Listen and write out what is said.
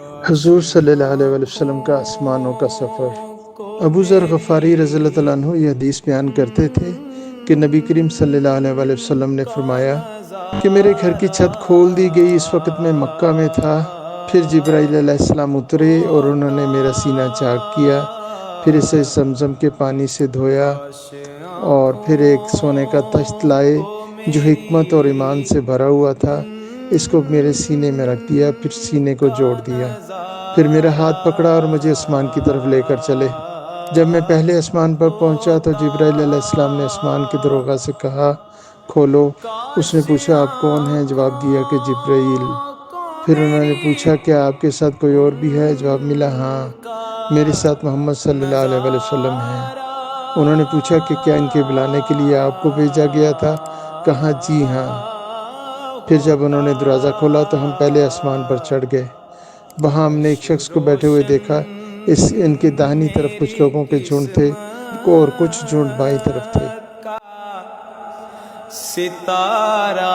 حضور صلی اللہ علیہ وسلم کا آسمانوں کا سفر۔ ابو ذر غفاری رضی اللہ تعالیٰ عنہ یہ حدیث بیان کرتے تھے کہ نبی کریم صلی اللہ علیہ وسلم نے فرمایا کہ میرے گھر کی چھت کھول دی گئی، اس وقت میں مکہ میں تھا۔ پھر جبرائیل علیہ السلام اترے اور انہوں نے میرا سینہ چاک کیا، پھر اسے زمزم کے پانی سے دھویا اور پھر ایک سونے کا تخت لائے جو حکمت اور ایمان سے بھرا ہوا تھا، اس کو میرے سینے میں رکھ دیا، پھر سینے کو جوڑ دیا، پھر میرا ہاتھ پکڑا اور مجھے آسمان کی طرف لے کر چلے۔ جب میں پہلے آسمان پر پہنچا تو جبرائیل علیہ السلام نے آسمان کے دروازے سے کہا کھولو۔ اس نے پوچھا آپ کون ہیں؟ جواب دیا کہ جبرائیل۔ پھر انہوں نے پوچھا کیا آپ کے ساتھ کوئی اور بھی ہے؟ جواب ملا ہاں، میرے ساتھ محمد صلی اللہ علیہ وسلم ہیں۔ انہوں نے پوچھا کہ کیا ان کے بلانے کے لیے آپ کو بھیجا گیا تھا؟ کہا جی ہاں۔ پھر جب انہوں نے دروازہ کھولا تو ہم پہلے آسمان پر چڑھ گئے۔ وہاں ہم نے ایک شخص کو بیٹھے ہوئے دیکھا، ان کے داہنی طرف کچھ لوگوں کے جھنڈ تھے اور کچھ جھنڈ بائیں طرف تھے۔ ستارہ